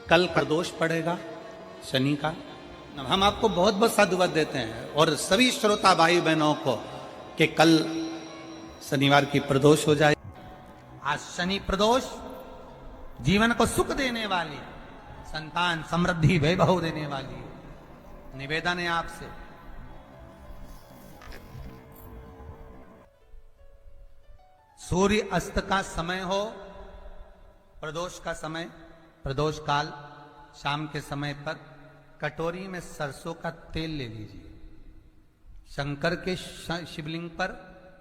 कल प्रदोष पड़ेगा शनि का। हम आपको बहुत बहुत साधुवाद देते हैं और सभी श्रोता भाई बहनों को कि कल शनिवार की प्रदोष हो जाए। आज शनि प्रदोष जीवन को सुख देने वाली, संतान समृद्धि वैभव देने वाली निवेदन है आपसे। सूर्य अस्त का समय हो, प्रदोष का समय, प्रदोष काल, शाम के समय पर कटोरी में सरसों का तेल ले लीजिए। शंकर के शिवलिंग पर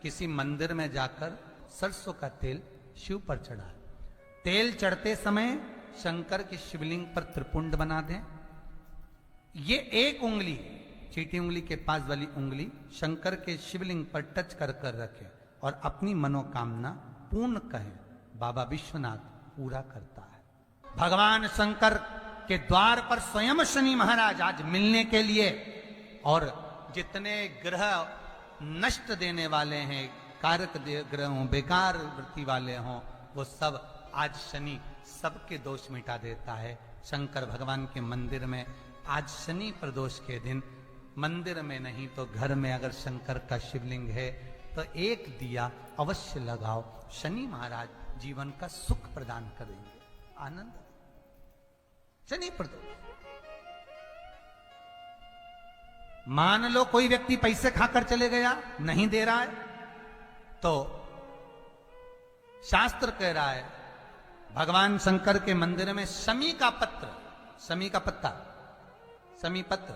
किसी मंदिर में जाकर सरसों का तेल शिव पर चढ़ाएं। तेल चढ़ते समय शंकर के शिवलिंग पर त्रिपुंड बना दें। ये एक उंगली, चीटी उंगली के पास वाली उंगली शंकर के शिवलिंग पर टच कर कर रखें और अपनी मनोकामना पूर्ण कहें। बाबा विश्वनाथ पूरा करता है। भगवान शंकर के द्वार पर स्वयं शनि महाराज आज मिलने के लिए, और जितने ग्रह नष्ट देने वाले हैं, कारक ग्रह हों, बेकार वृत्ति वाले हों, वो सब आज शनि सबके दोष मिटा देता है। शंकर भगवान के मंदिर में आज शनि प्रदोष के दिन, मंदिर में नहीं तो घर में अगर शंकर का शिवलिंग है तो एक दिया अवश्य लगाओ। शनि महाराज जीवन का सुख प्रदान करेंगे, आनंद। शनि प्रदोष, मान लो कोई व्यक्ति पैसे खाकर चले गया, नहीं दे रहा है, तो शास्त्र कह रहा है भगवान शंकर के मंदिर में शमी का पत्र, शमी का पत्ता, शमी पत्र,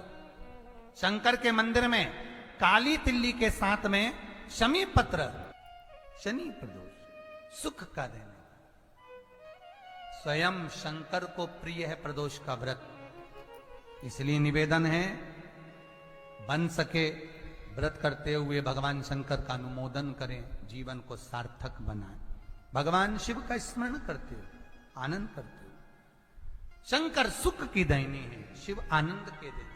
शंकर के मंदिर में काली तिल्ली के साथ में शमी पत्र, शनि प्रदोष सुख का देने। स्वयं शंकर को प्रिय है प्रदोष का व्रत, इसलिए निवेदन है बन सके व्रत करते हुए भगवान शंकर का अनुमोदन करें, जीवन को सार्थक बनाएं। भगवान शिव का स्मरण करते हुए आनंद करते हुए। शंकर सुख की देनी है, शिव आनंद के देनी।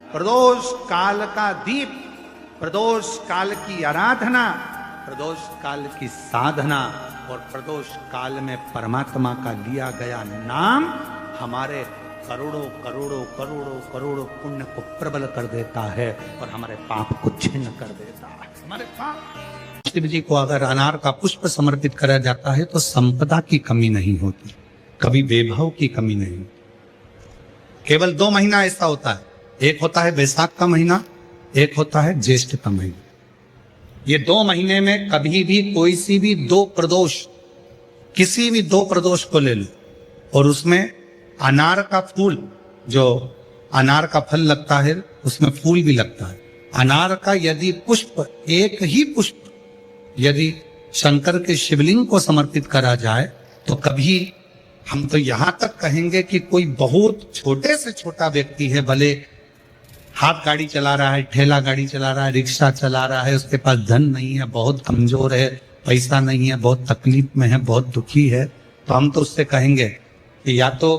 प्रदोष काल का दीप, प्रदोष काल की आराधना, प्रदोष काल की साधना और प्रदोष काल में परमात्मा का लिया गया नाम हमारे करोड़ों करोड़ों करोड़ों करोड़ों पुण्य को प्रबल कर देता है और हमारे पाप को छिन्न कर देता है। हमारे पाप। शिव जी को अगर अनार का पुष्प समर्पित करा जाता है तो संपदा की कमी नहीं होती, कभी वैभव की कमी नहीं। केवल 2 महीना ऐसा होता है, एक होता है वैशाख का महीना, एक होता है ज्येष्ठ का महीना। ये 2 महीने में कभी भी कोई सी भी 2 प्रदोष, किसी भी 2 प्रदोष को ले लो और उसमें अनार का फूल, जो अनार का फल लगता है उसमें फूल भी लगता है। अनार का यदि पुष्प, एक ही पुष्प यदि शंकर के शिवलिंग को समर्पित करा जाए तो कभी, हम तो यहां तक कहेंगे कि कोई बहुत छोटे से छोटा व्यक्ति है, भले हाथ गाड़ी चला रहा है, ठेला गाड़ी चला रहा है, रिक्शा चला रहा है, उसके पास धन नहीं है, बहुत कमजोर है, पैसा नहीं है, बहुत तकलीफ में है, बहुत दुखी है, तो हम तो उससे कहेंगे कि या तो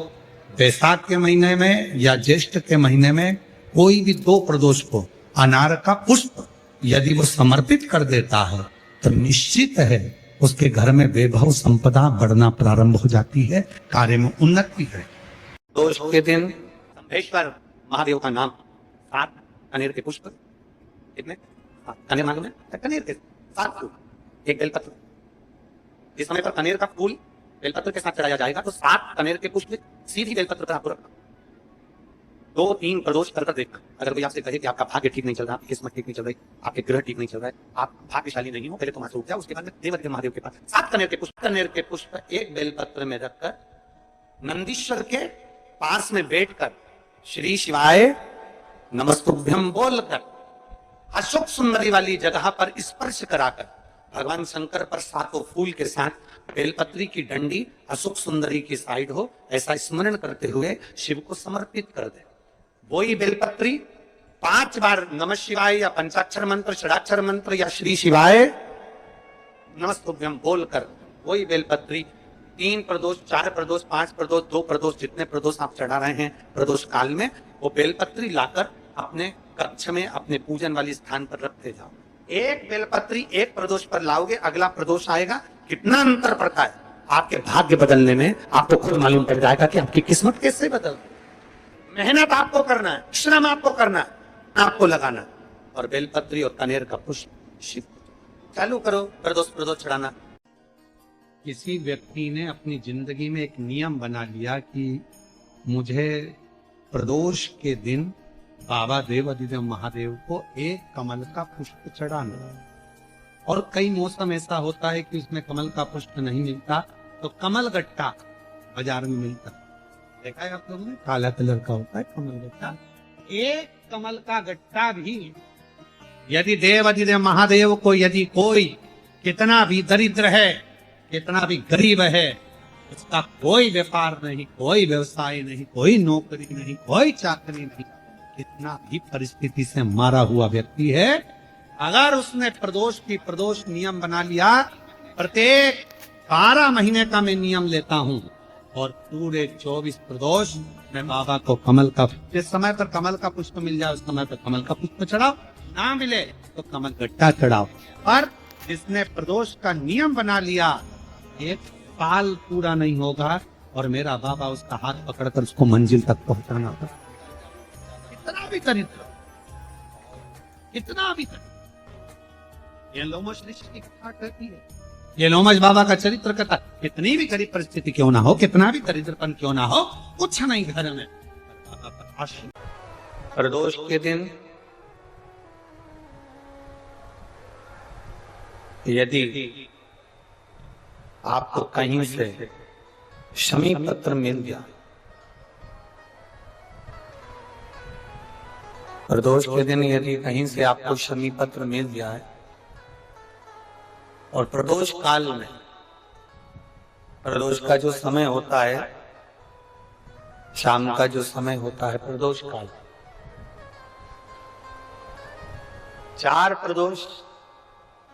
वैशाख के महीने में या ज्येष्ठ के महीने में कोई भी 2 प्रदोष को अनार का पुष्प यदि वो समर्पित कर देता है तो निश्चित है उसके घर में वैभव संपदा बढ़ना प्रारंभ हो जाती है, कार्य में उन्नति है। प्रदोष के दिन संभेश्वर महादेव का नाम, 7 कनेर के पुष्प, कितने? कनेर मालूम है? कनेर के 7 फूल, एक बेलपत्र। इस समय पर कनेर का फूल बेलपत्र के साथ चढ़ाया जाएगा तो 7 कनेर के पुष्प सीधी बेलपत्र पर आपको रखना। 2-3 प्रदोष कर देखना। अगर कोई आपसे कहे कि आपका भाग्य ठीक नहीं चल रहा, आपकी किस्मत ठीक नहीं चल रही, आपके ग्रह ठीक नहीं चल रहा है, आप भाग्यशाली नहीं हो, पहले तो वहां से उठ जाओ, उसके बाद में देवदेव महादेव के पास 7 कनेर के पुष्प एक बेलपत्र में रखकर नंदीश्वर के पास में बैठकर श्री शिवाय नमस्तुभ्यम बोलकर अशोक सुंदरी वाली जगह पर स्पर्श कराकर भगवान शंकर पर 7 फूल के साथ बेलपत्री की डंडी अशोक सुंदरी की साइड हो, ऐसा स्मरण करते हुए शिव को समर्पित कर दे। वही बेलपत्री 5 बार नमः शिवाय या पंचाक्षर मंत्र, षडाक्षर मंत्र या श्री शिवाय नमस्तुभ्यम बोलकर वही बेलपत्री 3 प्रदोष, 4 प्रदोष, 5 प्रदोष, 2 प्रदोष, जितने प्रदोष आप चढ़ा रहे हैं प्रदोष काल में, वो बेलपत्री लाकर अपने कक्ष में, अपने पूजन वाली स्थान पर रखते जाओ। एक बेलपत्री एक प्रदोष पर लाओगे, अगला प्रदोष आएगा, कितना अंतर पड़ता है। आपके भाग्य बदलने में आपको खुद मालूम पड़ जाएगा कि आपकी किस्मत कैसे बदल। मेहनत आपको करना है, श्रम आपको करना है, आपको लगाना, और बेलपत्री और कनेर का पुष्प शिव चालू करो, प्रदोष प्रदोष चढ़ाना। किसी व्यक्ति ने अपनी जिंदगी में एक नियम बना लिया कि मुझे प्रदोष के दिन बाबा देव अधिदेव महादेव को एक कमल का पुष्प चढ़ाना। और कई मौसम ऐसा होता है कि उसमें कमल का पुष्प नहीं मिलता, तो कमल गट्टा बाजार में मिलता, देखा है आप लोगों ने, काला कलर का होता है कमल गट्टा। एक कमल का गट्टा भी यदि देव अधिदेव महादेव को, यदि कोई कितना भी दरिद्र है, कितना भी गरीब है, उसका कोई व्यापार नहीं, कोई व्यवसाय नहीं, कोई नौकरी नहीं, कोई चाकरी नहीं, कितना भी परिस्थिति से मारा हुआ व्यक्ति है, अगर उसने प्रदोष नियम बना लिया, प्रत्येक 12 महीने का मैं नियम लेता हूं और पूरे 24 प्रदोष मैं बाबा को कमल का, जिस समय पर कमल का पुष्प मिल जाए उस समय पर कमल का पुष्प चढ़ाओ, ना मिले तो कमल गट्टा चढ़ाओ। पर जिसने प्रदोष का नियम बना लिया, एक साल पूरा नहीं होगा और मेरा बाबा उसका हाथ पकड़कर उसको मंजिल तक पहुंचाना था। कितना भी दरिद्र, कितना भी दरिद्र। ये लोमश ऋषि की कथा कहती है, ये लोमश बाबा का चरित्र कथा, कितनी भी गरीब परिस्थिति क्यों ना हो, कितना भी दरिद्रपन क्यों ना हो, कुछ नहीं घर में, प्रदोष के दिन यदि आपको कहीं से शमी पत्र मिल गया, प्रदोष के दिन यदि कहीं से आपको शमी पत्र मिल गया है, और प्रदोष काल में, प्रदोष का जो समय होता है, शाम का जो समय होता है प्रदोष काल, 4 प्रदोष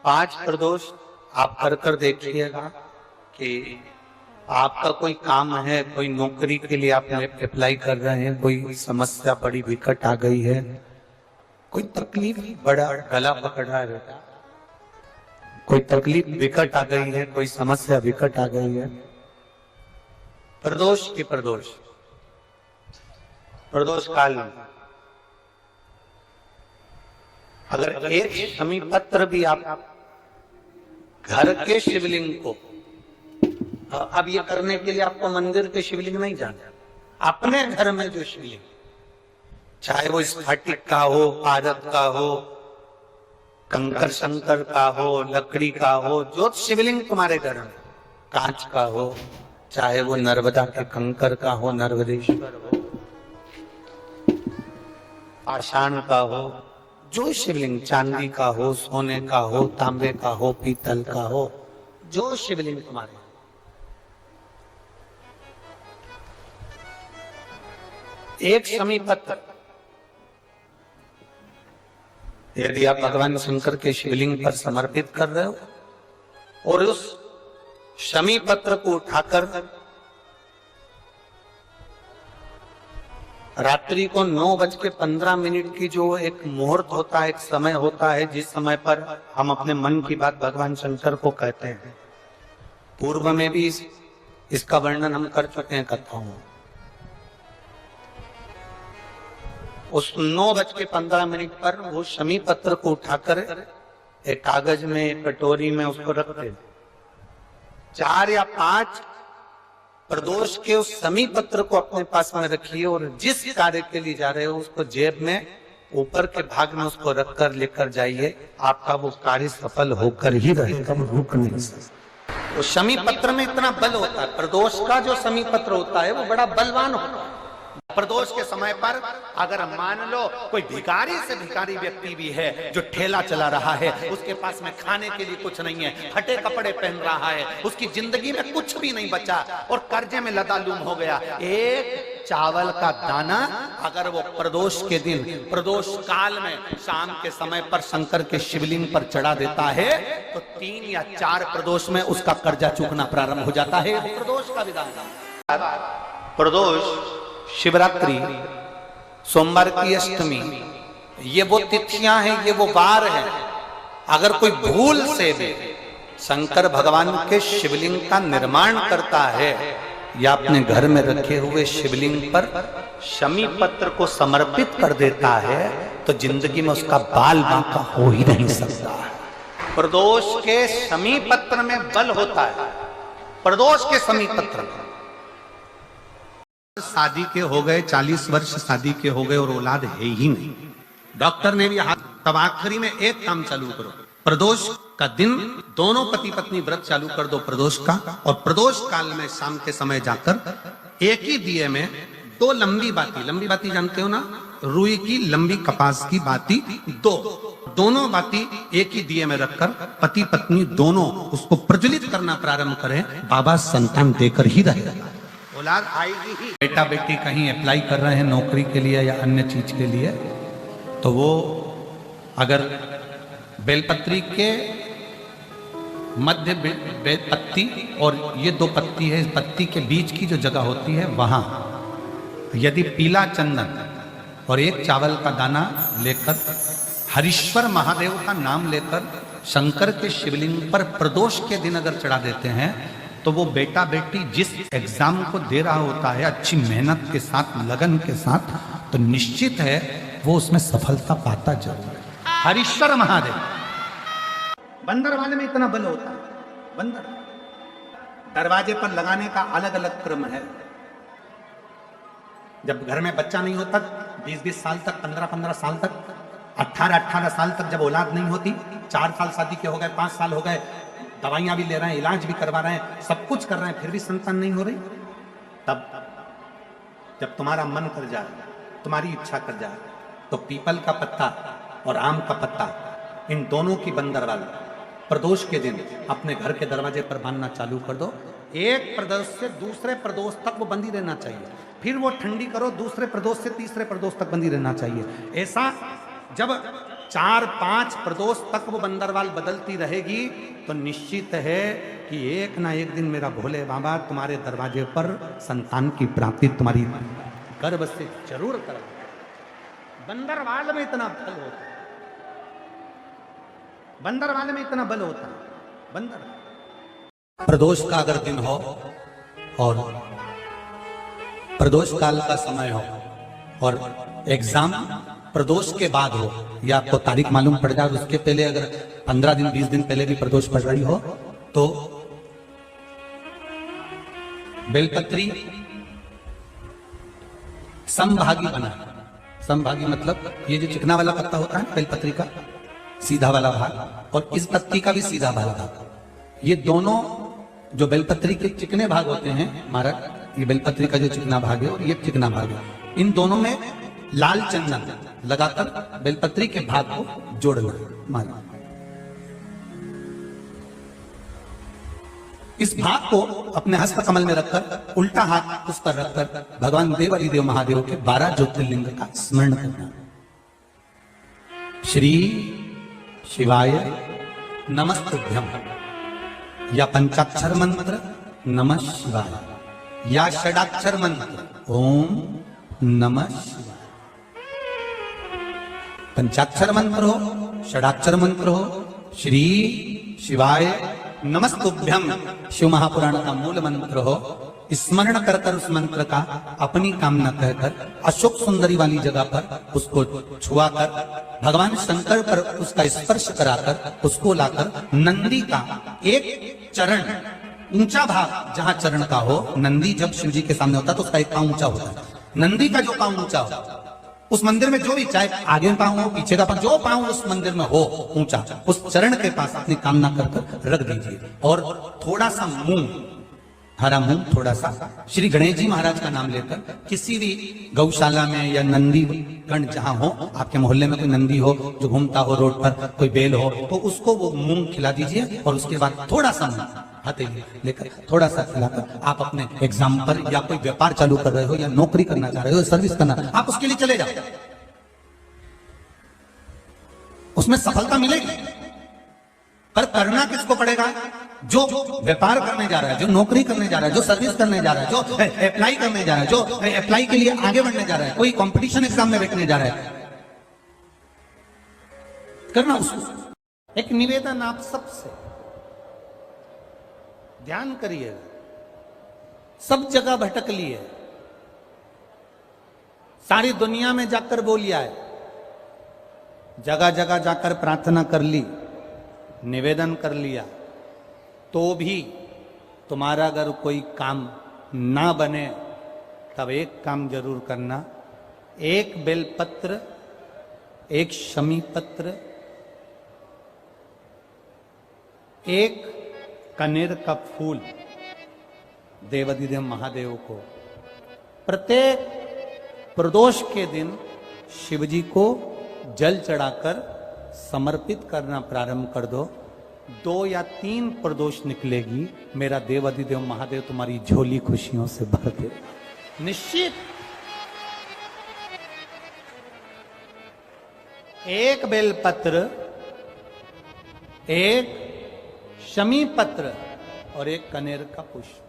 5 प्रदोष आप कर देखिएगा कि आपका कोई काम है, कोई नौकरी के लिए आप अप्लाई कर रहे हैं, कोई समस्या बड़ी विकट आ गई है, कोई तकलीफ बड़ा गला पकड़ रहा है, कोई तकलीफ विकट आ गई है, कोई समस्या विकट आ गई है, प्रदोष की प्रदोष काल में अगर एक शमी पत्र भी आप घर के शिवलिंग को, अब ये करने के लिए आपको मंदिर के शिवलिंग नहीं जाना, अपने घर में जो शिवलिंग, चाहे वो स्फटिक का हो, पारद का हो, कंकर शंकर का हो, लकड़ी का हो, जो शिवलिंग तुम्हारे घर में, कांच का हो, चाहे वो नर्मदा के कंकर का हो, नर्मदेश्वर हो, पाषाण का हो, जो शिवलिंग चांदी का हो, सोने का हो, तांबे का हो, पीतल का हो, जो शिवलिंग तुम्हारे, एक शमी पत्र यदि आप भगवान शंकर के शिवलिंग पर समर्पित कर रहे हो और उस शमी पत्र को उठाकर रात्रि को 9:15 की जो एक मुहूर्त होता है, एक समय होता है, जिस समय पर हम अपने मन की बात भगवान शंकर को कहते हैं, पूर्व में भी इसका वर्णन हम कर चुके हैं कथाओं में। उस 9:15 पर वो शमी पत्र को उठाकर एक कागज में, एक कटोरी में उसको रखते, 4 या 5 प्रदोष के उस शमी पत्र को अपने पास में रखिए और जिस कार्य के लिए जा रहे हो उसको जेब में ऊपर के भाग में उसको रखकर लेकर जाइए, आपका वो कार्य सफल होकर ही रहेगा, रुक नहीं सकता। वो शमी पत्र में इतना बल होता है, प्रदोष का जो शमी पत्र होता है वो बड़ा बलवान होता है। प्रदोष के समय पर अगर मान लो कोई भिखारी से भिखारी व्यक्ति भी है जो ठेला चला रहा है, उसके पास में खाने के लिए कुछ नहीं है, फटे कपड़े पहन रहा है, उसकी जिंदगी में कुछ भी नहीं बचा और कर्जे में लदालूम हो गया, एक चावल का दाना अगर वो प्रदोष के दिन, प्रदोष काल में शाम के समय पर शंकर के शिवलिंग पर चढ़ा देता है तो 3 या 4 प्रदोष में उसका कर्जा चूकना प्रारंभ हो जाता है। प्रदोष का विधान। प्रदोष, शिवरात्रि, सोमवार की अष्टमी, ये वो तिथियां हैं, ये वो वार हैं। अगर कोई भूल से भी शंकर भगवान के शिवलिंग का निर्माण करता है या अपने घर में रखे हुए शिवलिंग पर शमी पत्र को समर्पित कर देता है, तो जिंदगी में उसका बाल बांका हो ही नहीं सकता। प्रदोष के शमी पत्र में बल होता है, प्रदोष के शमी पत्र में। शादी के हो गए 40 वर्ष, शादी के हो गए और औलाद है ही नहीं, डॉक्टर ने भी हाथ, तब आखिरी में एक काम चालू करो, प्रदोष का दिन दोनों पति पत्नी व्रत चालू कर दो प्रदोष का, और प्रदोष काल में शाम के समय जाकर एक ही दिए में 2 लंबी बाती जानते हो ना, रुई की लंबी कपास की बाती, दोनों बाती एक ही दिए में रखकर पति पत्नी दोनों उसको प्रज्वलित करना प्रारंभ करें, बाबा संतान देकर ही रहेगा, औलाद आएगी ही। बेटा बेटी कहीं अप्लाई कर रहे हैं नौकरी के लिए या अन्य चीज के लिए, तो वो अगर बेलपत्री के मध्य पत्ती और ये 2 पत्ती है, इस पत्ती के बीच की जो जगह होती है वहां यदि पीला चंदन और 1 चावल का दाना लेकर हरीश्वर महादेव का नाम लेकर शंकर के शिवलिंग पर प्रदोष के दिन अगर चढ़ा देते हैं, तो वो बेटा बेटी जिस एग्जाम को दे रहा होता है अच्छी मेहनत के साथ, लगन के साथ, तो निश्चित है वो उसमें सफलता पाता जरूर है। हरीश्वर महादेव। बंदर वाले में इतना बल होता है, बंदर दरवाजे पर लगाने का अलग अलग क्रम है। जब घर में बच्चा नहीं होता 20-20 साल तक, 15-15 साल तक, 18-18 साल तक जब औलाद नहीं होती, 4 साल शादी के हो गए, 5 साल हो गए, दवाइयां भी ले रहे हैं, इलाज भी करवा रहे हैं, सब कुछ कर रहे हैं, फिर भी संतान नहीं हो रही, तब जब तुम्हारा मन कर जाए, तुम्हारी इच्छा कर जाए, तो पीपल का पत्ता और आम का पत्ता, इन दोनों की बंदर वाला प्रदोष के दिन अपने घर के दरवाजे पर बांधना चालू कर दो। एक प्रदोष से दूसरे प्रदोष तक वो बंदी रहना चाहिए, फिर वो ठंडी करो, दूसरे प्रदोष से तीसरे प्रदोष तक बंदी रहना चाहिए। ऐसा जब 4-5 प्रदोष तक वो बंदरवाल बदलती रहेगी, तो निश्चित है कि एक ना एक दिन मेरा भोले बाबा तुम्हारे दरवाजे पर संतान की प्राप्ति तुम्हारी गर्भ से जरूर कर। बंदरवाल में इतना बल होता है, बंदरवाल में इतना बल होता है। बंदर प्रदोष का अगर दिन हो और प्रदोष काल का समय हो और एग्जाम प्रदोष के बाद हो, या आपको तारीख मालूम पड़ जाए, उसके पहले अगर 15 दिन 20 दिन पहले भी प्रदोष पड़ रही हो, तो बेलपत्री समभागी बना। समभागी मतलब ये जो चिकना वाला पत्ता होता है बेलपत्री का, सीधा वाला भाग, और इस पत्ती का भी सीधा वाला भाग, ये दोनों जो बेलपत्री के चिकने भाग होते हैं महाराज, ये बेलपत्री का जो चिकना भाग है और ये चिकना भाग है, इन दोनों में लाल चंदन लगाकर बेलपत्री के भाग को जोड़ना। माना इस भाग को अपने हस्त कमल में रखकर उल्टा हाथ उस पर रखकर भगवान देवादिदेव महादेव के 12 ज्योतिर्लिंग का स्मरण करना। श्री शिवाय नमस्तुभ्यम, या पंचाक्षर मंत्र नमः शिवाय, या षडाक्षर मंत्र ओम नमः शिवाय। पंचाक्षर मंत्र हो, षडाक्षर मंत्र हो, श्री शिवाय नमस्तुभ्यम शिव महापुराण का मूल मंत्र हो, स्मरण कर उस मंत्र का अपनी कामना कहकर अशोक सुंदरी वाली जगह पर उसको छुआकर भगवान शंकर पर उसका स्पर्श कराकर उसको लाकर नंदी का एक चरण, ऊंचा भाग जहां चरण का हो, नंदी जब शिव जी के सामने होता है तो उसका एक पांव ऊंचा होता है, नंदी का जो पांव ऊंचा हो उस मंदिर में, जो भी चाहे आगे पांव हो पीछे का पांव, जो पांव उस मंदिर में हो ऊंचा, उस चरण के पास अपनी कामना कर रख दीजिए, और थोड़ा सा मूंग, हरा मूंग थोड़ा सा, श्री गणेश जी महाराज का नाम लेकर किसी भी गौशाला में या नंदी गण जहां हो, आपके मोहल्ले में कोई नंदी हो जो घूमता हो रोड पर, कोई बेल हो, तो उसको वो मूंग खिला दीजिए, और उसके बाद थोड़ा सा हथेली लेकर थोड़ा सा खिलाकर आप अपने एग्जाम पर या कोई व्यापार चालू कर रहे हो या नौकरी करना चाह रहे हो, सर्विस करना, आप उसके लिए चले जाओ, उसमें सफलता मिलेगी। पर करना किसको पड़ेगा? जो व्यापार करने जा रहा है, जो नौकरी करने जा रहा है, जो सर्विस करने जा रहा है, जो अप्लाई करने जा रहा है, जो अप्लाई के लिए आगे बढ़ने जा रहा है, कोई कंपटीशन एग्जाम में बैठने जा रहा है, करना उसको। एक निवेदन आप सबसे, ध्यान करिएगा, सब जगह भटक लिए, सारी दुनिया में जाकर बोलिया है, जगह जगह जाकर प्रार्थना कर ली, निवेदन कर लिया, तो भी तुम्हारा अगर कोई काम ना बने तब एक काम जरूर करना, एक बेलपत्र, एक शमी पत्र, एक कनेर का फूल देवाधिदेव महादेव को प्रत्येक प्रदोष के दिन शिवजी को जल चढ़ाकर समर्पित करना प्रारंभ कर दो। 2 या 3 प्रदोष निकलेगी, मेरा देवाधिदेव महादेव तुम्हारी झोली खुशियों से भर दे निश्चित। एक बेलपत्र, एक शमी पत्र और एक कनेर का पुष्प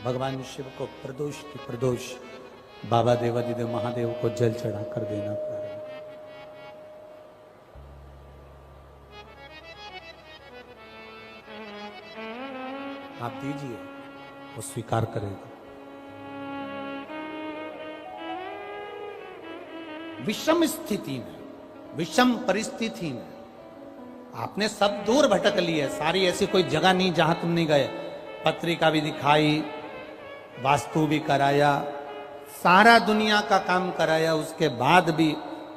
भगवान शिव को प्रदोष की प्रदोष बाबा देवाधिदेव महादेव को जल चढ़ाकर देना प्रारंभ। आप दीजिए, वो स्वीकार करेगा। विषम स्थिति में, विषम परिस्थिति में आपने सब दूर भटक ली है, सारी ऐसी कोई जगह नहीं जहां तुम नहीं गए, पत्रिका भी दिखाई, वास्तु भी कराया, सारा दुनिया का काम कराया, उसके बाद भी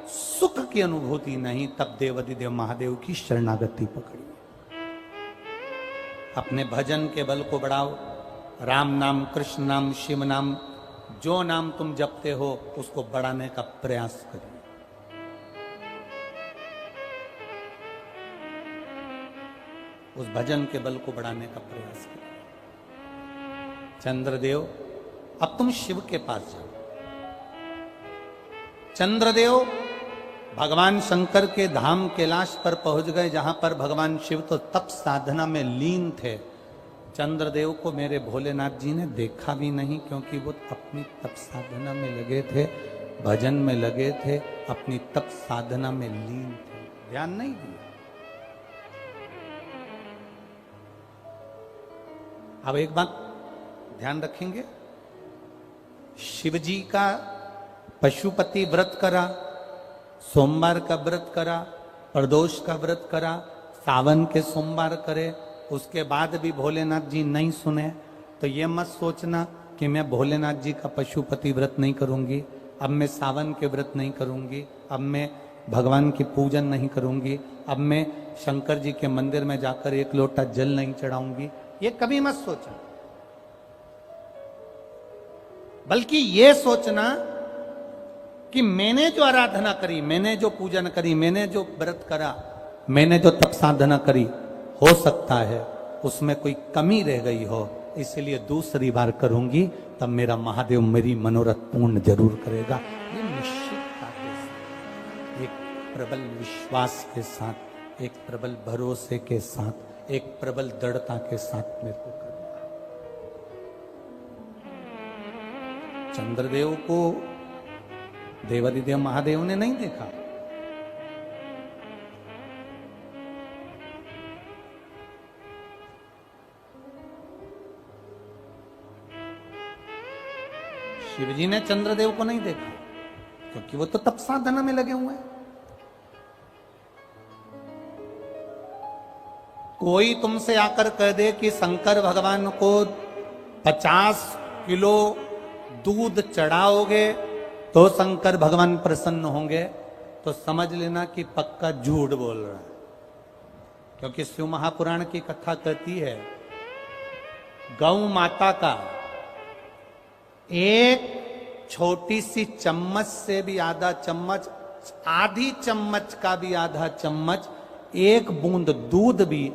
सुख की अनुभूति नहीं, तब देवाधिदेव महादेव की शरणागति पकड़ी। अपने भजन के बल को बढ़ाओ, राम नाम, कृष्ण नाम, शिव नाम, जो नाम तुम जपते हो उसको बढ़ाने का प्रयास करिए। उस भजन के बल को बढ़ाने का प्रयास करिए। चंद्रदेव, अब तुम शिव के पास जाओ। चंद्रदेव भगवान शंकर के धाम कैलाश पर पहुंच गए, जहां पर भगवान शिव तो तप साधना में लीन थे। चंद्रदेव को मेरे भोलेनाथ जी ने देखा भी नहीं, क्योंकि वो अपनी तप साधना में लगे थे, भजन में लगे थे, अपनी तप साधना में लीन थे, ध्यान नहीं दिया। अब एक बात ध्यान रखेंगे, शिवजी का पशुपति व्रत करा, सोमवार का व्रत करा, प्रदोष का व्रत करा, सावन के सोमवार करे, उसके बाद भी भोलेनाथ जी नहीं सुने, तो ये मत सोचना कि मैं भोलेनाथ जी का पशुपति व्रत नहीं करूंगी, अब मैं सावन के व्रत नहीं करूंगी, अब मैं भगवान की पूजन नहीं करूंगी, अब मैं शंकर जी के मंदिर में जाकर एक लोटा जल नहीं चढ़ाऊंगी, ये कभी मत सोचना। बल्कि ये सोचना कि मैंने जो आराधना करी, मैंने जो पूजन करी, मैंने जो व्रत करा, मैंने जो तप साधना करी, हो सकता है उसमें कोई कमी रह गई हो, इसलिए दूसरी बार करूंगी, तब मेरा महादेव मेरी मनोरथ पूर्ण जरूर करेगा। ये निश्चितता के साथ, एक प्रबल विश्वास के साथ, एक प्रबल भरोसे के साथ, एक प्रबल दृढ़ता के साथ मेरे को करना। चंद्रदेव को देवाधिदेव महादेव ने नहीं देखा, शिवजी ने चंद्रदेव को नहीं देखा, क्योंकि वो तो तप साधना में लगे हुए हैं। कोई तुमसे आकर कह दे कि शंकर भगवान को 50 किलो दूध चढ़ाओगे तो शंकर भगवान प्रसन्न होंगे, तो समझ लेना कि पक्का झूठ बोल रहा है। क्योंकि शिव महापुराण की कथा कहती है, गौ माता का एक छोटी सी चम्मच से भी आधा चम्मच, आधी चम्मच का भी आधा चम्मच, एक बूंद दूध भी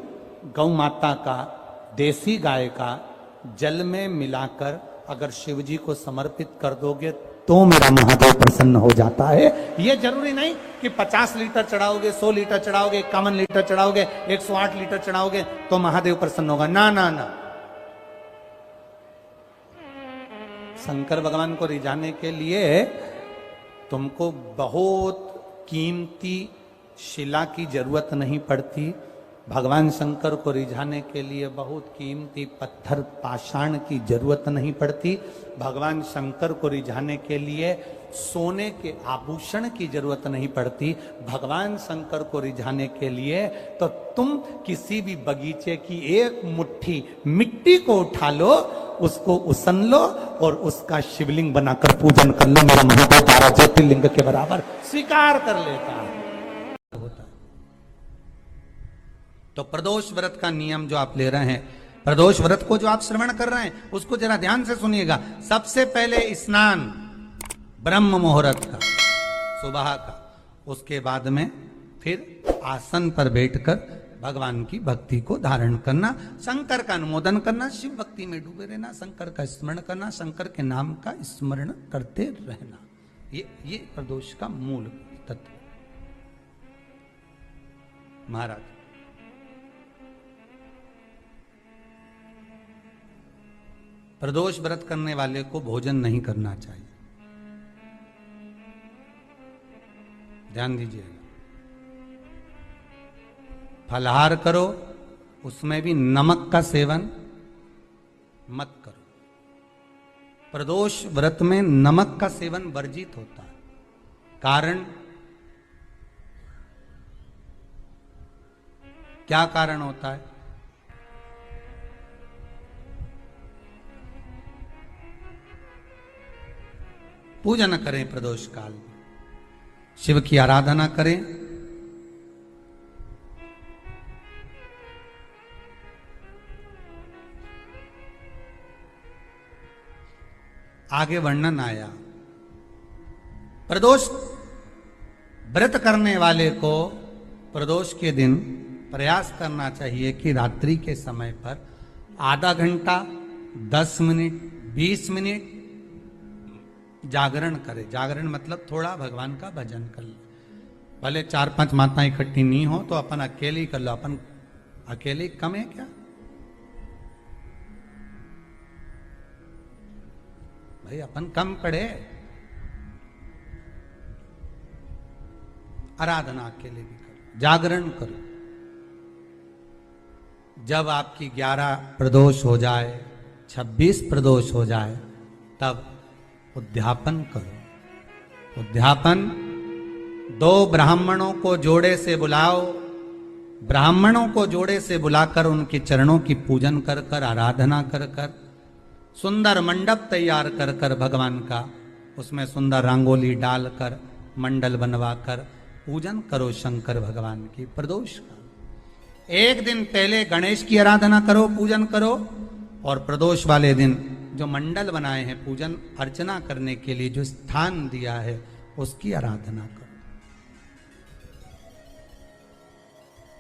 गौ माता का, देसी गाय का जल में मिलाकर अगर शिवजी को समर्पित कर दोगे तो मेरा महादेव प्रसन्न हो जाता है। यह जरूरी नहीं कि 50 लीटर चढ़ाओगे, 100 लीटर चढ़ाओगे, 51 लीटर चढ़ाओगे, 108 लीटर चढ़ाओगे तो महादेव प्रसन्न होगा। ना ना ना, शंकर भगवान को रिझाने के लिए तुमको बहुत कीमती शिला की जरूरत नहीं पड़ती, भगवान शंकर को रिझाने के लिए बहुत कीमती पत्थर पाषाण की जरूरत नहीं पड़ती। भगवान शंकर को रिझाने के लिए सोने के आभूषण की जरूरत नहीं पड़ती। भगवान शंकर को रिझाने के लिए तो तुम किसी भी बगीचे की एक मुट्ठी मिट्टी को उठा लो, उसको उसन लो और उसका शिवलिंग बनाकर पूजन कर लो। मेरा महादेव 12 ज्योतिर्लिंग के बराबर स्वीकार कर लेता है। तो प्रदोष व्रत का नियम जो आप ले रहे हैं, प्रदोष व्रत को जो आप श्रवण कर रहे हैं, उसको जरा ध्यान से सुनिएगा। सबसे पहले स्नान ब्रह्म मुहूर्त का, सुबह का, उसके बाद में फिर आसन पर बैठकर भगवान की भक्ति को धारण करना, शंकर का अनुमोदन करना, शिव भक्ति में डूबे रहना, शंकर का स्मरण करना, शंकर के नाम का स्मरण करते रहना। ये प्रदोष का मूल तत्व। महाराज प्रदोष व्रत करने वाले को भोजन नहीं करना चाहिए, ध्यान दीजिएगा। फलाहार करो, उसमें भी नमक का सेवन मत करो। प्रदोष व्रत में नमक का सेवन वर्जित होता है। कारण क्या कारण होता है? पूजन करें प्रदोष काल में, शिव की आराधना करें, आगे वर्णन आया। प्रदोष व्रत करने वाले को प्रदोष के दिन प्रयास करना चाहिए कि रात्रि के समय पर आधा घंटा, 10 मिनट, 20 मिनट जागरण करे। जागरण मतलब थोड़ा भगवान का भजन कर ले। भले 4-5 माताएं इकट्ठी नहीं हो तो अपन अकेले ही कर लो। अपन अकेले कम है क्या भाई? अपन कम पड़े? आराधना अकेले भी करो, जागरण करो। जब आपकी 11 प्रदोष हो जाए, 26 प्रदोष हो जाए, तब उद्यापन करो। उद्यापन 2 ब्राह्मणों को जोड़े से बुलाओ। ब्राह्मणों को जोड़े से बुलाकर उनके चरणों की पूजन कर कर, आराधना कर कर, सुंदर मंडप तैयार कर कर भगवान का, उसमें सुंदर रंगोली डालकर, मंडल बनवाकर पूजन करो शंकर भगवान की प्रदोष का। एक दिन पहले गणेश की आराधना करो, पूजन करो, और प्रदोष वाले दिन जो मंडल बनाए हैं पूजन अर्चना करने के लिए, जो स्थान दिया है, उसकी आराधना करो।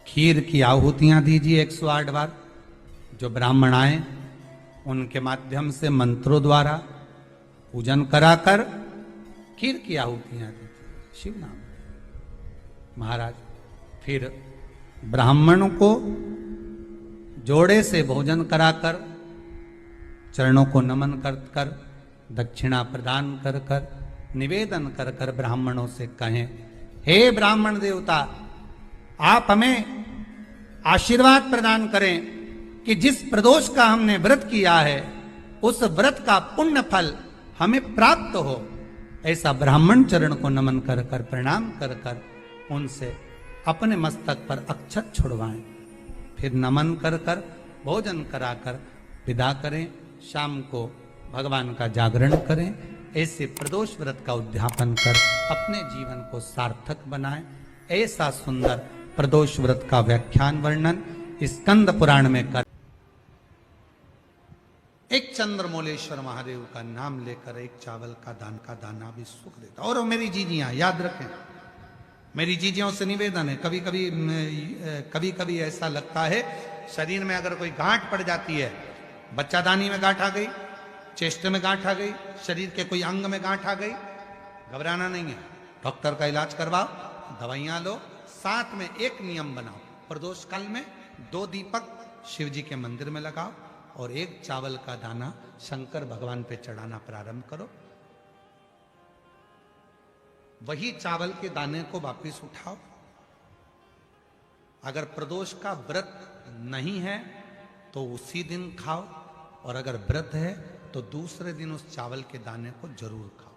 खीर की आहुतियां दीजिए 108 बार। जो ब्राह्मण आए उनके माध्यम से मंत्रों द्वारा पूजन कराकर खीर की आहुतियां दीजिए शिव नाम। महाराज फिर ब्राह्मणों को जोड़े से भोजन कराकर, चरणों को नमन कर कर, दक्षिणा प्रदान कर कर, निवेदन कर कर ब्राह्मणों से कहें, हे ब्राह्मण देवता, आप हमें आशीर्वाद प्रदान करें कि जिस प्रदोष का हमने व्रत किया है, उस व्रत का पुण्य फल हमें प्राप्त हो। ऐसा ब्राह्मण चरण को नमन कर कर, प्रणाम कर कर उनसे अपने मस्तक पर अक्षत छुड़वाएं। फिर नमन कर कर, भोजन कराकर विदा करें। शाम को भगवान का जागरण करें। ऐसे प्रदोष व्रत का उद्यापन कर अपने जीवन को सार्थक बनाएं। ऐसा सुंदर प्रदोष व्रत का व्याख्यान वर्णन स्कंद पुराण में कर। एक चंद्रमौलेश्वर महादेव का नाम लेकर एक चावल का दाना भी सुख देता। और मेरी जीजियां याद रखें, मेरी जीजियों से निवेदन है, कभी कभी ऐसा लगता है शरीर में अगर कोई गांठ पड़ जाती है, बच्चादानी में गांठ आ गई, चेस्ट में गांठ आ गई, शरीर के कोई अंग में गांठ आ गई, घबराना नहीं है। डॉक्टर का इलाज करवाओ, दवाइयां लो, साथ में एक नियम बनाओ, प्रदोष काल में 2 दीपक शिव जी के मंदिर में लगाओ और 1 चावल का दाना शंकर भगवान पे चढ़ाना प्रारंभ करो। वही चावल के दाने को वापिस उठाओ अगर प्रदोष का व्रत नहीं है तो उसी दिन खाओ, और अगर व्रत है तो दूसरे दिन उस चावल के दाने को जरूर खाओ।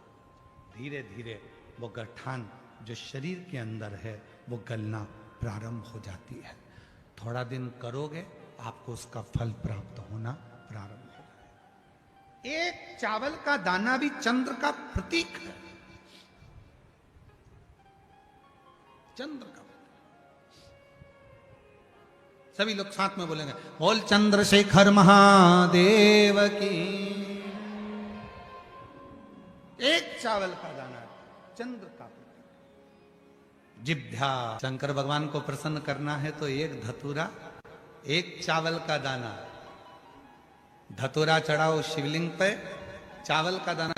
धीरे धीरे वो गठान जो शरीर के अंदर है वो गलना प्रारंभ हो जाती है। थोड़ा दिन करोगे आपको उसका फल प्राप्त होना प्रारंभ हो जाएगा। एक चावल का दाना भी चंद्र का प्रतीक है, चंद्र का। सभी लोग साथ में बोलेंगे, बोल चंद्रशेखर महादेव की। एक चावल का दाना चंद्र का प्रतीक। जिभ्या, शंकर भगवान को प्रसन्न करना है तो एक धतूरा, एक चावल का दाना, धतूरा चढ़ाओ शिवलिंग पे, चावल का दाना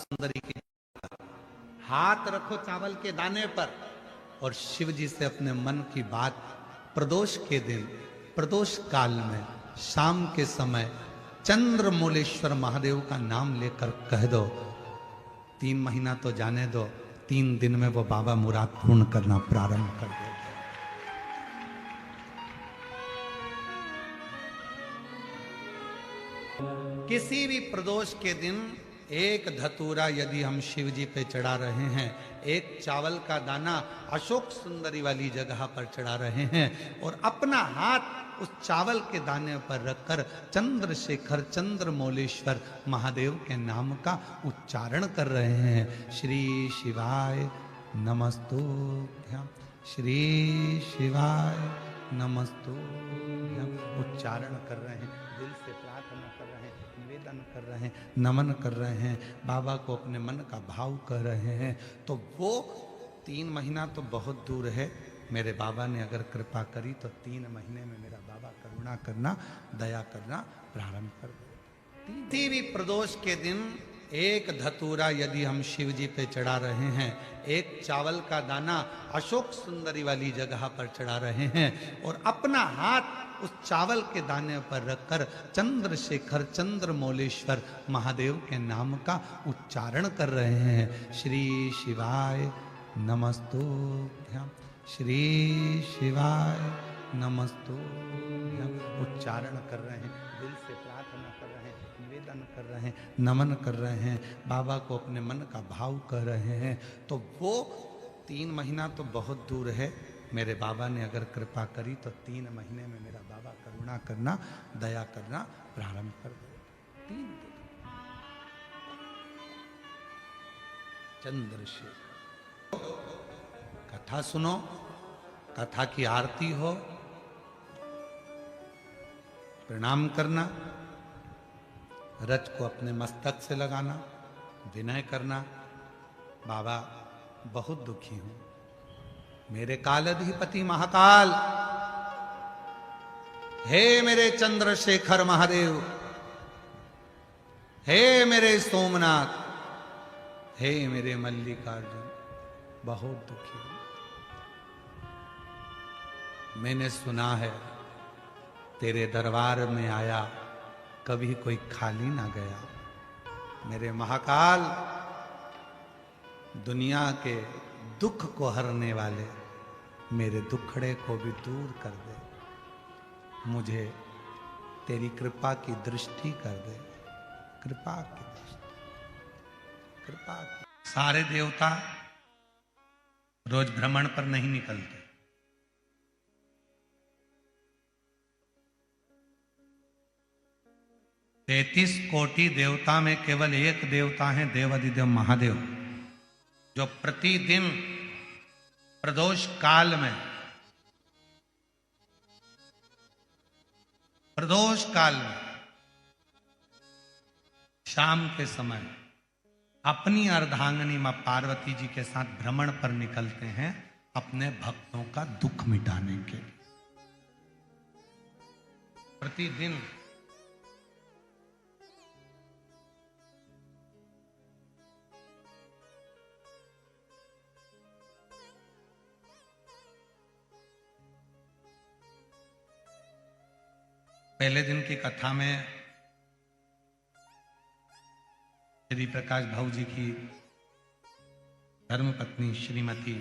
सुंदरी की, हाथ रखो चावल के दाने पर और शिव जी से अपने मन की बात प्रदोष के दिन, प्रदोष काल में, शाम के समय चंद्रमौलेश्वर महादेव का नाम लेकर कह दो। 3 महीना तो जाने दो, 3 दिन में वो बाबा मुराद पूर्ण करना प्रारंभ कर देते। किसी भी प्रदोष के दिन एक धतूरा यदि हम शिव जी पे चढ़ा रहे हैं, एक चावल का दाना अशोक सुंदरी वाली जगह पर चढ़ा रहे हैं और अपना हाथ उस चावल के दाने पर रखकर चंद्रशेखर चंद्रमौलेश्वर महादेव के नाम का उच्चारण कर रहे हैं। श्री शिवाय नमस्तुभ्यं, श्री शिवाय नमस्तुभ्यं उच्चारण कर रहे हैं, दिल से प्रार्थना कर रहे हैं, निवेदन कर रहे हैं, नमन कर रहे हैं, बाबा को अपने मन का भाव कर रहे हैं। तो वो 3 महीना तो बहुत दूर है, मेरे बाबा ने अगर कृपा करी तो 3 महीने में मेरा बाबा करुणा करना, दया करना प्रारंभ कर दे। किसी भी प्रदोष के दिन एक धतूरा यदि हम शिव जी पे चढ़ा रहे हैं, एक चावल का दाना अशोक सुंदरी वाली जगह पर चढ़ा रहे हैं और अपना हाथ उस चावल के दाने पर रखकर चंद्रशेखर चंद्रमौलेश्वर महादेव के नाम का उच्चारण कर रहे हैं। श्री शिवाय नमस्तुभ्यं, श्री शिवाय नमस्तुभ्यं उच्चारण कर रहे हैं, दिल से प्रार्थना कर रहे हैं, निवेदन कर रहे हैं, नमन कर रहे हैं, बाबा को अपने मन का भाव कर रहे हैं। तो वो 3 महीना तो बहुत दूर है, मेरे बाबा ने अगर कृपा करी तो 3 महीने में मेरा बाबा करुणा करना, दया करना प्रारंभ कर दे। 3 दिन चंद्रशेखर, कथा सुनो, कथा की आरती हो, प्रणाम करना, रज को अपने मस्तक से लगाना, विनय करना, बाबा बहुत दुखी हूं, मेरे कालाधिपति महाकाल, हे मेरे चंद्रशेखर महादेव, हे मेरे सोमनाथ, हे मेरे मल्लिकार्जुन, बहुत दुखी हूं। मैंने सुना है तेरे दरबार में आया कभी कोई खाली ना गया। मेरे महाकाल, दुनिया के दुख को हरने वाले मेरे दुखड़े को भी दूर कर दे, मुझे तेरी कृपा की दृष्टि कर दे, कृपा की दृष्टि, कृपा की। सारे देवता रोज भ्रमण पर नहीं निकलते, 33 कोटि देवता में केवल एक देवता है, देवाधिदेव महादेव, जो प्रतिदिन प्रदोष काल में, प्रदोष काल में शाम के समय अपनी अर्धांगिनी मां पार्वती जी के साथ भ्रमण पर निकलते हैं अपने भक्तों का दुख मिटाने के लिए। प्रतिदिन पहले दिन की कथा में श्री प्रकाश भाऊ जी की धर्मपत्नी श्रीमती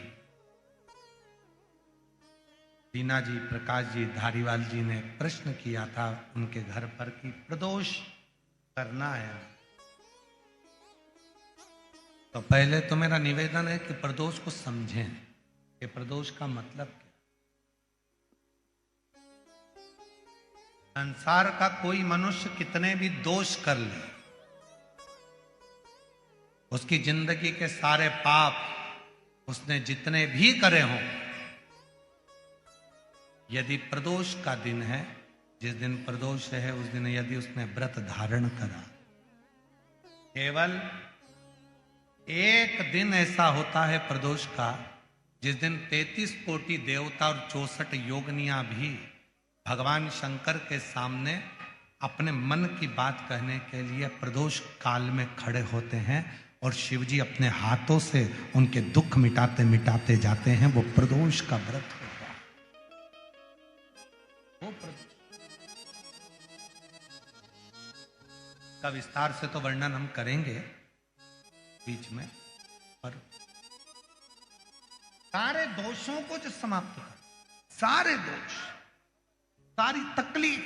दीना जी, प्रकाश जी, धारीवाल जी ने प्रश्न किया था उनके घर पर कि प्रदोष करना है, तो पहले तो मेरा निवेदन है कि प्रदोष को समझें कि प्रदोष का मतलब क्या। संसार का कोई मनुष्य कितने भी दोष कर ले, उसकी जिंदगी के सारे पाप उसने जितने भी करे हों, यदि प्रदोष का दिन है, जिस दिन प्रदोष है उस दिन यदि उसने व्रत धारण करा, केवल एक दिन ऐसा होता है प्रदोष का जिस दिन 33 कोटि देवता और 64 योगनियां भी भगवान शंकर के सामने अपने मन की बात कहने के लिए प्रदोष काल में खड़े होते हैं और शिव जी अपने हाथों से उनके दुख मिटाते मिटाते जाते हैं। वो प्रदोष का व्रत होता है। वो का विस्तार से तो वर्णन हम करेंगे बीच में, पर सारे दोषों को जो समाप्त कर, सारे दोष, सारी तकलीफ,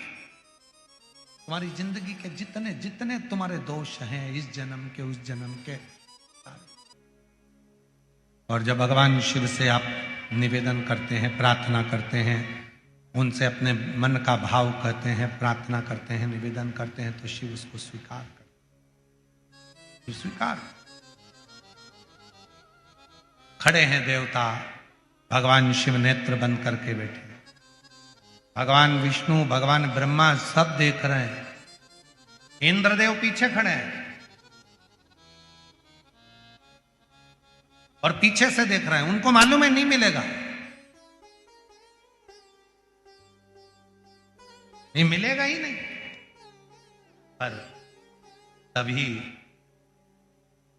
तुम्हारी जिंदगी के जितने जितने तुम्हारे दोष हैं इस जन्म के उस जन्म के, और जब भगवान शिव से आप निवेदन करते हैं, प्रार्थना करते हैं, उनसे अपने मन का भाव कहते हैं, प्रार्थना करते हैं, निवेदन करते हैं, तो शिव उसको स्वीकार करते, स्वीकार। खड़े हैं देवता, भगवान शिव नेत्र बंद करके बैठे, भगवान विष्णु, भगवान ब्रह्मा सब देख रहे हैं, इंद्रदेव पीछे खड़े हैं और पीछे से देख रहे हैं। उनको मालूम है नहीं मिलेगा, नहीं मिलेगा ही नहीं, पर तभी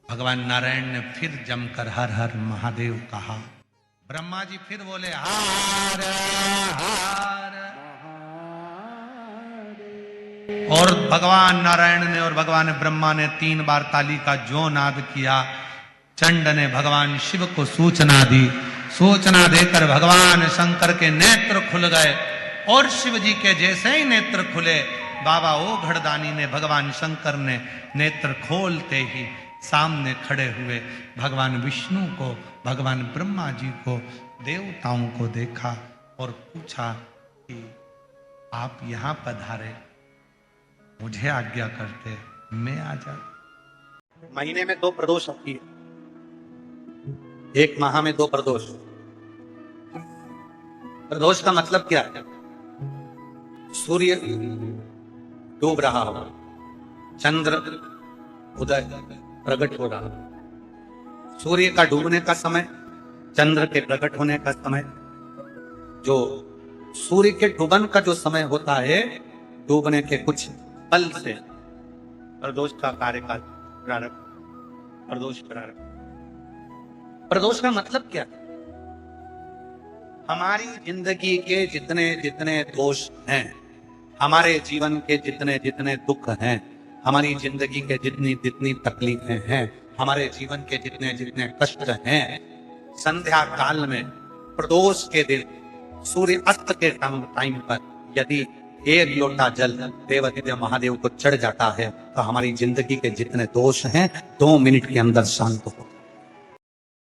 भगवान नारायण ने फिर जमकर हर हर महादेव कहा। ब्रह्मा जी फिर बोले हार हार, और भगवान नारायण ने और भगवान ब्रह्मा ने 3 बार ताली का जो नाद किया। चंड ने भगवान शिव को सूचना दी, सूचना देकर भगवान शंकर के नेत्र खुल गए, और शिव जी के जैसे ही नेत्र खुले, बाबा ओ घड़दानी ने, भगवान शंकर ने नेत्र खोलते ही सामने खड़े हुए भगवान विष्णु को, भगवान ब्रह्मा जी को, देवताओं को देखा और पूछा कि आप यहां पधारे, मुझे आज्ञा करते मैं आ जाता। महीने में 2 प्रदोष होती है, एक माह में 2 प्रदोष। प्रदोष का मतलब क्या है? सूर्य डूब रहा हो, चंद्र उदय प्रकट हो रहा, सूर्य का डूबने का समय, चंद्र के प्रकट होने का समय, जो सूर्य के डूबन का जो समय होता है, डूबने के कुछ पल से प्रदोष का कार्यकाल प्रारंभ, प्रदोष प्रारंभ। प्रदोष का मतलब क्या? हमारी जिंदगी के जितने जितने दोष हैं, हमारे जीवन के जितने जितने दुख हैं, हमारी जिंदगी के जितनी जितनी तकलीफें हैं, हमारे जीवन के जितने जितने कष्ट हैं, संध्या काल में प्रदोष के दिन सूर्य अस्त के टाइम पर यदि 1 लोटा जल देवादिदेव महादेव को चढ़ जाता है, तो हमारी जिंदगी के जितने दोष हैं 2 मिनट के अंदर शांत हो।